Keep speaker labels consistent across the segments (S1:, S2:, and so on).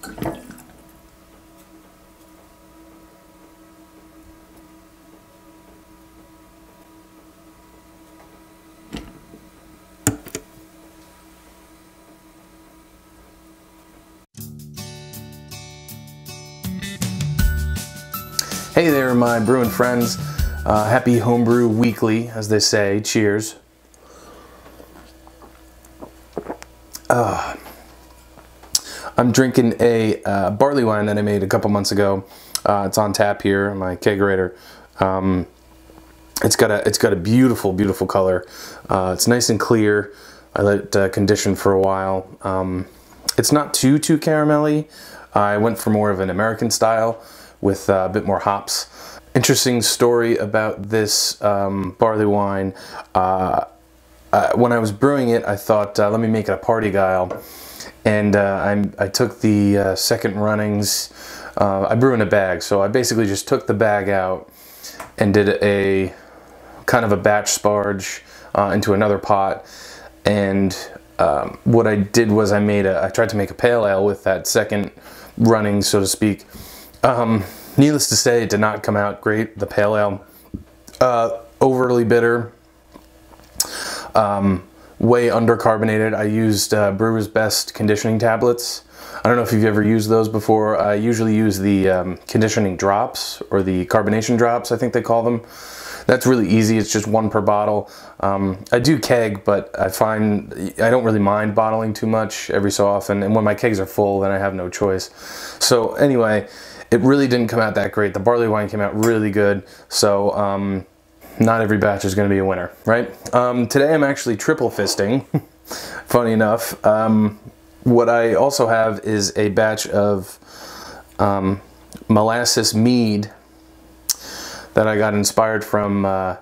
S1: Hey there, my brewing friends. Happy Homebrew Weekly, as they say. Cheers. I'm drinking a barley wine that I made a couple months ago. It's on tap here in my kegerator. It's got a beautiful, beautiful color. It's nice and clear. I let it condition for a while. It's not too caramelly. I went for more of an American style with a bit more hops. Interesting story about this barley wine. When I was brewing it, I thought, let me make it a party guile. And I took the second runnings. I brew in a bag, so I basically just took the bag out and did a kind of a batch sparge into another pot. And what I did was I tried to make a pale ale with that second running, so to speak. Needless to say, it did not come out great. The pale ale, overly bitter, way undercarbonated. I used Brewer's Best conditioning tablets. I don't know if you've ever used those before. I usually use the conditioning drops, or the carbonation drops, I think they call them. That's really easy. It's just one per bottle. I do keg, but I find I don't really mind bottling too much every so often. And when my kegs are full, then I have no choice. So anyway, it really didn't come out that great. The barley wine came out really good. So not every batch is going to be a winner, right? Today I'm actually triple fisting, funny enough. What I also have is a batch of molasses mead that I got inspired from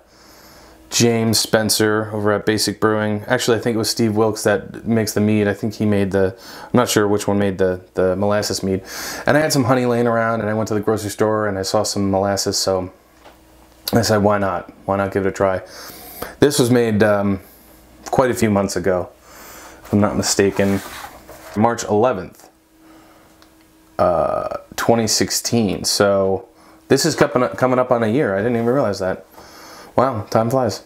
S1: James Spencer over at Basic Brewing. Actually, I think it was Steve Wilkes that makes the mead. I think he made I'm not sure which one made the molasses mead. And I had some honey laying around, and I went to the grocery store and I saw some molasses, so I said, why not? Why not give it a try? This was made quite a few months ago, if I'm not mistaken. March 11th, 2016. So this is coming up on a year. I didn't even realize that. Wow, time flies.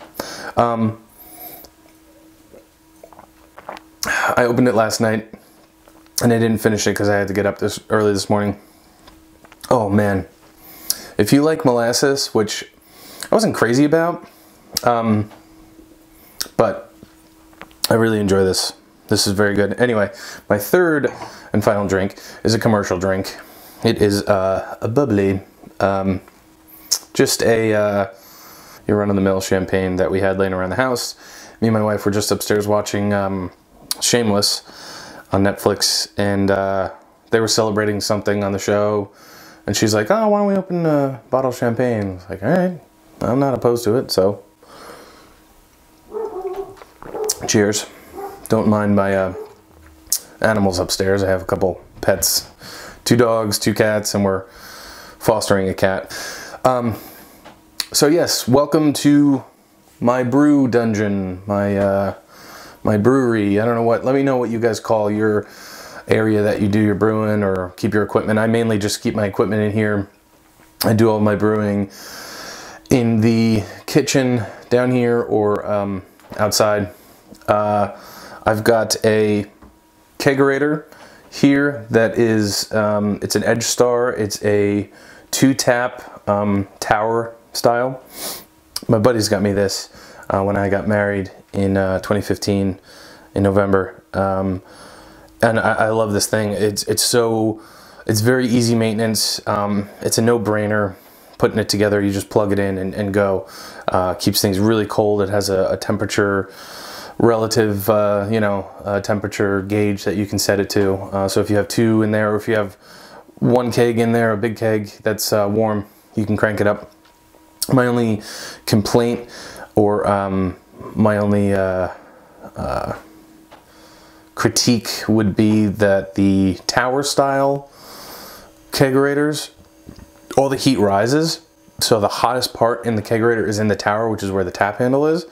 S1: I opened it last night and I didn't finish it because I had to get up early this morning. Oh man. If you like molasses, which I wasn't crazy about, but I really enjoy this. This is very good. Anyway, my third and final drink is a commercial drink. It is a bubbly, just a your run-of-the-mill champagne that we had laying around the house. Me and my wife were just upstairs watching Shameless on Netflix, and they were celebrating something on the show, and she's like, oh, why don't we open a bottle of champagne? I was like, all right, I'm not opposed to it, so cheers. Don't mind my animals upstairs. I have a couple pets, 2 dogs, 2 cats, and we're fostering a cat. So yes, welcome to my brew dungeon, my my brewery. I don't know what, let me know what you guys call your area that you do your brewing or keep your equipment. I mainly just keep my equipment in here. I do all my brewing in the kitchen down here or outside. I've got a kegerator here that is, it's an Edge Star. It's a 2-tap tower style. My buddy's got me this when I got married in 2015 in November, and I love this thing. It's very easy maintenance. It's a no-brainer. Putting it together, you just plug it in and go. Keeps things really cold. It has a temperature relative, temperature gauge that you can set it to. So if you have 2 in there, or if you have 1 keg in there, a big keg that's warm, you can crank it up. My only complaint, or my only critique would be that the tower style kegerators, all the heat rises. So the hottest part in the kegerator is in the tower, which is where the tap handle is.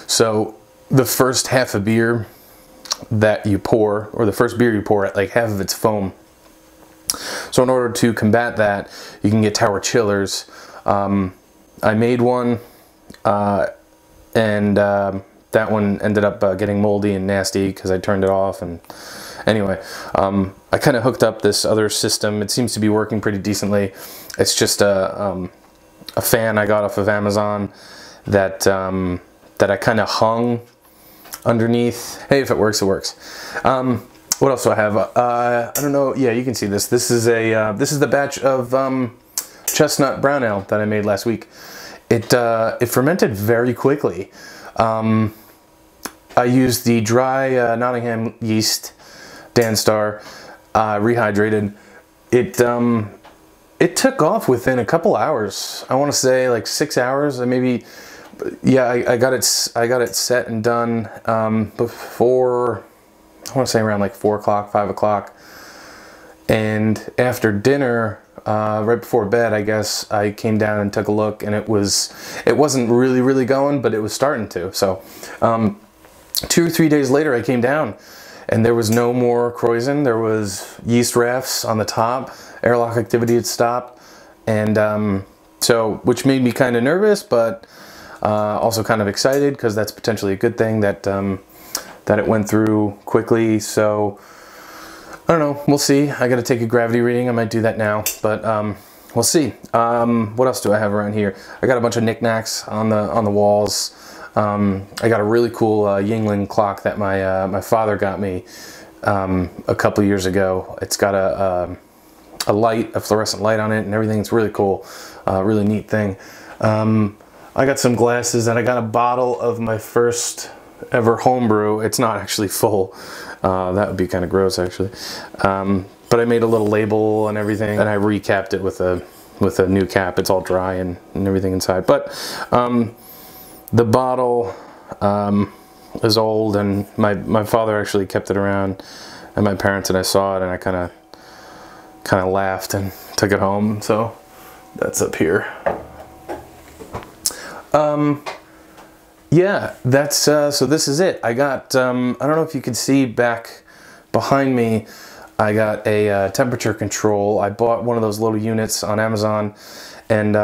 S1: So the first half a beer that you pour, or the first beer you pour at like half of its foam, So in order to combat that, you can get tower chillers. I made one, and that one ended up getting moldy and nasty because I turned it off. And anyway, I kind of hooked up this other system. It seems to be working pretty decently. It's just a fan I got off of Amazon that that I kind of hung underneath. Hey, if it works, it works. What else do I have? I don't know. Yeah, you can see this. This is the batch of chestnut brown ale that I made last week. It fermented very quickly. I used the dry Nottingham yeast, Danstar, rehydrated. It took off within a couple hours. I want to say like 6 hours, and maybe. Yeah, I got it set and done before, I want to say around like 4 o'clock, 5 o'clock. And after dinner, right before bed, I guess, I came down and took a look, and it wasn't really going, but it was starting to. So 2 or 3 days later, I came down, and there was no more krausen. There was yeast rafts on the top. Airlock activity had stopped. And so, which made me kind of nervous, but also kind of excited, because that's potentially a good thing that that it went through quickly. So I don't know, we'll see. I got to take a gravity reading. I might do that now, but we'll see. What else do I have around here? I got a bunch of knickknacks on the walls. I got a really cool Yingling clock that my father got me a couple years ago. It's got a light, a fluorescent light on it and everything. It's really cool, really neat thing. I got some glasses, and I got a bottle of my first ever homebrew. It's not actually full. That would be kind of gross, actually. But I made a little label and everything, and I recapped it with a new cap. It's all dry and everything inside. But the bottle is old, and my father actually kept it around, and my parents and I saw it, and I kind of laughed and took it home. So that's up here. Yeah, that's, so this is it. I got, I don't know if you can see back behind me, I got a temperature control. I bought one of those little units on Amazon, and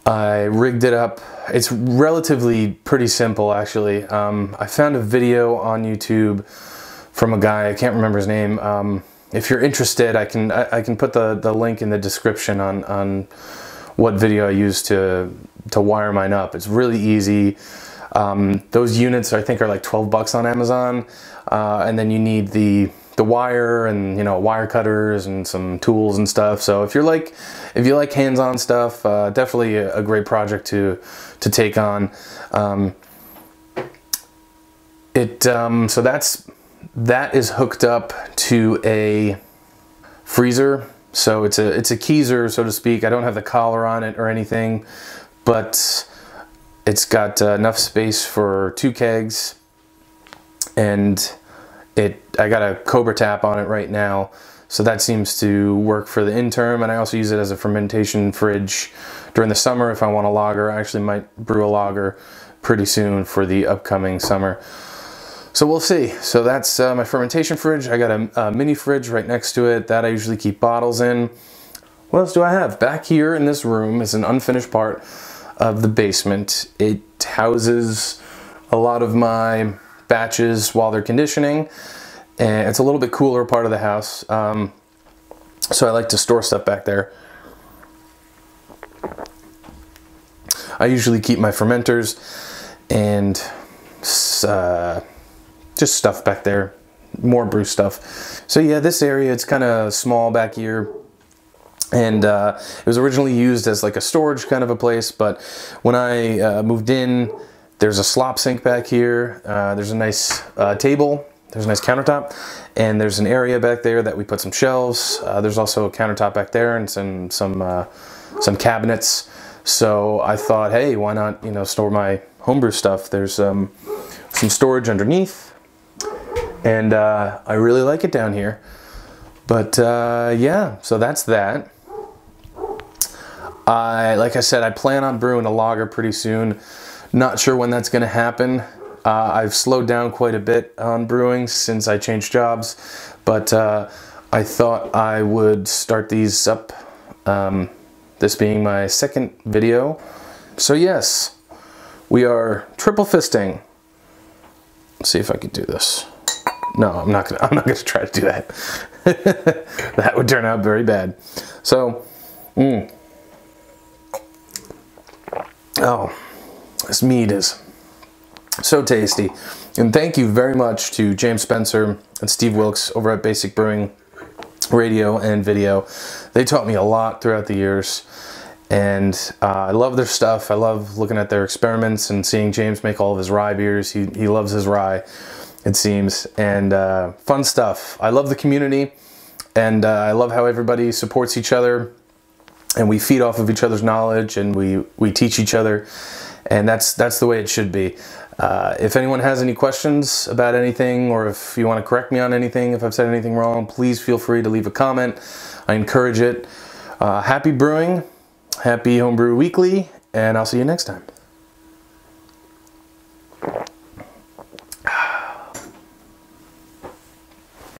S1: I rigged it up. It's relatively pretty simple, actually. I found a video on YouTube from a guy, I can't remember his name. If you're interested, I can put the link in the description on what video I used to wire mine up. It's really easy. Those units I think are like 12 bucks on Amazon, and then you need the wire and, you know, wire cutters and some tools and stuff. So if you like hands-on stuff, definitely a great project to take on. So that is hooked up to a freezer. So it's a keezer, so to speak. I don't have the collar on it or anything, but it's got enough space for 2 kegs, and I got a Cobra tap on it right now, so that seems to work for the interim. And I also use it as a fermentation fridge during the summer if I want a lager. I actually might brew a lager pretty soon for the upcoming summer. So we'll see. So that's my fermentation fridge. I got a mini fridge right next to it that I usually keep bottles in. What else do I have? Back here in this room is an unfinished part of the basement. It houses a lot of my batches while they're conditioning, and it's a little bit cooler part of the house. So I like to store stuff back there. I usually keep my fermenters and just stuff back there, more brew stuff. So yeah, this area, it's kind of small back here, and it was originally used as like a storage kind of a place, but when I moved in, there's a slop sink back here, there's a nice table, there's a nice countertop, and there's an area back there that we put some shelves. There's also a countertop back there and some cabinets. So I thought, hey, why not, you know, store my homebrew stuff? There's some storage underneath, and I really like it down here. But yeah, so that's that. Like I said, I plan on brewing a lager pretty soon. Not sure when that's going to happen. I've slowed down quite a bit on brewing since I changed jobs, but I thought I would start these up, this being my second video. So yes, we are triple fisting. Let's see if I can do this. No, I'm not gonna try to do that. That would turn out very bad. So, oh, this mead is so tasty. And thank you very much to James Spencer and Steve Wilkes over at Basic Brewing Radio and Video. They taught me a lot throughout the years, and I love their stuff. I love looking at their experiments and seeing James make all of his rye beers. He loves his rye, it seems, and fun stuff. I love the community, and I love how everybody supports each other, and we feed off of each other's knowledge, and we teach each other, and that's the way it should be. If anyone has any questions about anything, or if you want to correct me on anything, if I've said anything wrong, please feel free to leave a comment. I encourage it. Happy brewing, happy Homebrew Weekly, and I'll see you next time.